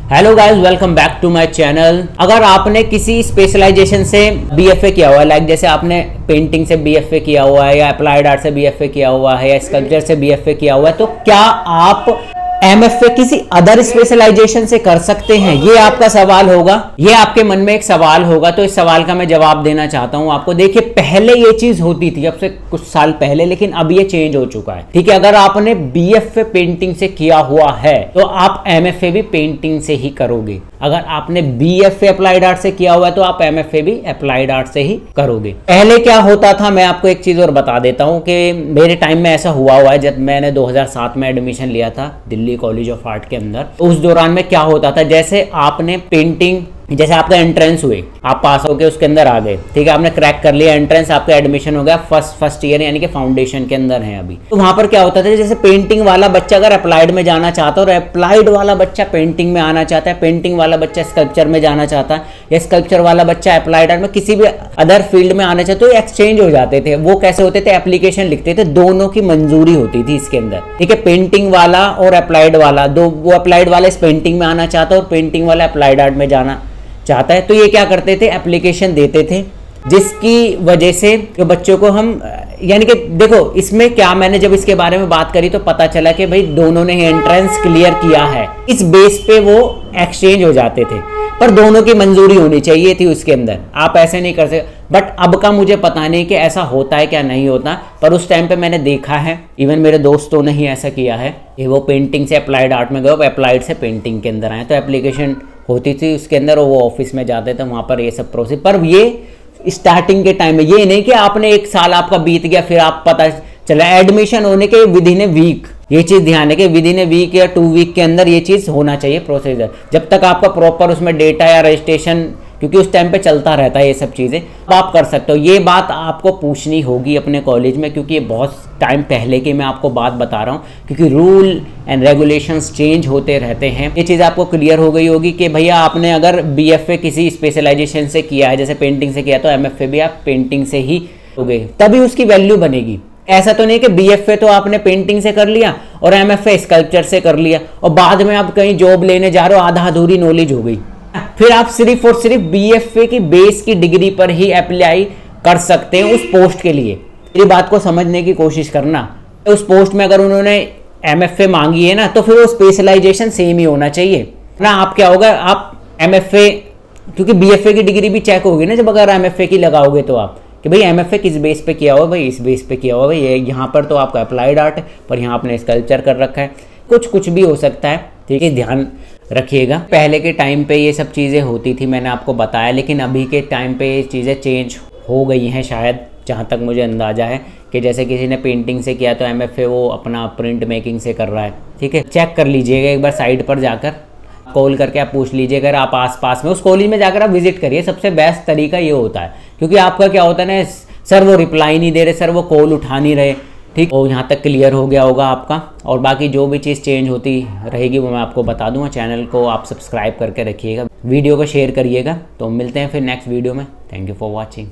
Hello guys, welcome back to my channel. अगर आपने किसी स्पेशलाइजेशन से बीएफए किया हुआ है, लाइक जैसे आपने पेंटिंग से बीएफए किया हुआ है या अप्लाइड आर्ट से बीएफए किया हुआ है या स्कल्पचर से बीएफए किया हुआ है, तो क्या आप एमएफए किसी अदर स्पेशलाइजेशन से कर सकते हैं? ये आपका सवाल होगा, ये आपके मन में एक सवाल होगा। तो इस सवाल का मैं जवाब देना चाहता हूं आपको। देखिए, पहले ये चीज होती थी, अब से कुछ साल पहले, लेकिन अब ये चेंज हो चुका है। ठीक है, अगर आपने बीएफए पेंटिंग से किया हुआ है तो आप एमएफए भी पेंटिंग से ही करोगे। अगर आपने बीएफए अप्लाइड आर्ट से किया हुआ है तो आप एमएफए भी अप्लाइड आर्ट से ही करोगे। पहले क्या होता था, मैं आपको एक चीज और बता देता हूं कि मेरे टाइम में ऐसा हुआ है। जब मैंने 2007 में एडमिशन लिया था दिल्ली कॉलेज ऑफ आर्ट के अंदर, तो उस दौरान में क्या होता था, जैसे आपने पेंटिंग, जैसे आपका एंट्रेंस हुए, आप पास होके उसके अंदर आ गए, ठीक है, आपने क्रैक कर लिया एंट्रेंस, आपका एडमिशन हो गया फर्स्ट ईयर यानी कि फाउंडेशन के अंदर है अभी। तो वहां पर क्या होता था, जैसे पेंटिंग वाला बच्चा अगर अप्लाइड में जाना चाहता है और अप्लाइड वाला बच्चा पेंटिंग में आना चाहता है, पेंटिंग वाला बच्चा स्कल्पचर में जाना चाहता है या स्कल्पचर वाला बच्चा अप्लाइड आर्ट में किसी भी अदर फील्ड में आना चाहता है, तो एक्सचेंज हो जाते थे। वो कैसे होते थे, एप्लीकेशन लिखते थे, दोनों की मंजूरी होती थी इसके अंदर। ठीक है, पेंटिंग वाला और अप्लाइड वाला, दो, वो अप्लाइड वाला इस पेंटिंग में आना चाहता है और पेंटिंग वाला अप्लाइड आर्ट में जाना चाहता है, तो ये क्या करते थे, एप्लीकेशन देते थे, जिसकी वजह से जो बच्चों को हम, यानी कि देखो इसमें क्या, मैंने जब इसके बारे में बात करी तो पता चला कि भाई दोनों ने एंट्रेंस क्लियर किया है, इस बेस पे वो एक्सचेंज हो जाते थे, पर दोनों की मंजूरी होनी चाहिए थी उसके अंदर। आप ऐसे नहीं कर सकते। बट अब का मुझे पता नहीं कि ऐसा होता है क्या नहीं होता, पर उस टाइम पे मैंने देखा है, इवन मेरे दोस्तों ने ही ऐसा किया है कि वो पेंटिंग से अप्लाइड आर्ट में गए, अप्लाइड से पेंटिंग के अंदर आए, तो एप्लीकेशन होती थी उसके अंदर और वो ऑफिस में जाते थे, वहाँ पर ये सब प्रोसेस। पर ये स्टार्टिंग के टाइम में, ये नहीं कि आपने एक साल आपका बीत गया फिर आप पता चला, एडमिशन होने के विद इन ए वीक, ये चीज ध्यान है कि विद इन ए वीक या 2 वीक के अंदर ये चीज होना चाहिए प्रोसीजर, जब तक आपका प्रॉपर उसमें डेटा या रजिस्ट्रेशन, क्योंकि उस टाइम पे चलता रहता है ये सब चीज़ें, आप कर सकते हो। ये बात आपको पूछनी होगी अपने कॉलेज में, क्योंकि ये बहुत टाइम पहले की मैं आपको बात बता रहा हूँ, क्योंकि रूल एंड रेगुलेशंस चेंज होते रहते हैं। ये चीज़ आपको क्लियर हो गई होगी कि भैया आपने अगर बीएफए किसी स्पेशलाइजेशन से किया है, जैसे पेंटिंग से किया, तो एमएफए भी आप पेंटिंग से ही होगे, तभी उसकी वैल्यू बनेगी। ऐसा तो नहीं कि बीएफए तो आपने पेंटिंग से कर लिया और एमएफए स्कल्पचर से कर लिया और बाद में आप कहीं जॉब लेने जा रहे हो, आधा अधूरी नॉलेज हो गई, फिर आप सिर्फ और सिर्फ बीएफए की बेस की डिग्री पर ही अप्लाई कर सकते हैं उस पोस्ट के लिए। मेरी बात को समझने की कोशिश करना, उस पोस्ट में अगर उन्होंने एमएफए मांगी है ना, तो फिर वो स्पेशलाइजेशन सेम ही होना चाहिए ना। आप क्या होगा, आप एमएफए, क्योंकि बीएफए की डिग्री भी चेक होगी ना जब अगर एमएफए की लगाओगे, तो आप कि भाई एमएफए किस बेस पे किया हुआ, भाई इस बेस पे किया हुआ, भाई यहाँ पर तो आपका अप्लाइड आर्ट है पर यहाँ आपने स्कल्पचर कर रखा है, कुछ भी हो सकता है। ठीक है, ध्यान रखिएगा। पहले के टाइम पे ये सब चीज़ें होती थी, मैंने आपको बताया, लेकिन अभी के टाइम पे ये चीज़ें चेंज हो गई हैं शायद, जहाँ तक मुझे अंदाज़ा है कि जैसे किसी ने पेंटिंग से किया तो एमएफए वो अपना प्रिंट मेकिंग से कर रहा है। ठीक है, चेक कर लीजिएगा एक बार, साइट पर जाकर कॉल करके आप पूछ लीजिए, अगर आप आसपास में उस कॉलेज में जाकर आप विजिट करिए, सबसे बेस्ट तरीका ये होता है। क्योंकि आपका क्या होता है ना, सर वो रिप्लाई नहीं दे रहे, सर वो कॉल उठा नहीं रहे, ठीक, और यहाँ तक क्लियर हो गया होगा आपका। और बाकी जो भी चीज़ चेंज होती रहेगी वो मैं आपको बता दूंगा। चैनल को आप सब्सक्राइब करके रखिएगा, वीडियो को शेयर करिएगा। तो मिलते हैं फिर नेक्स्ट वीडियो में। Thank you for watching.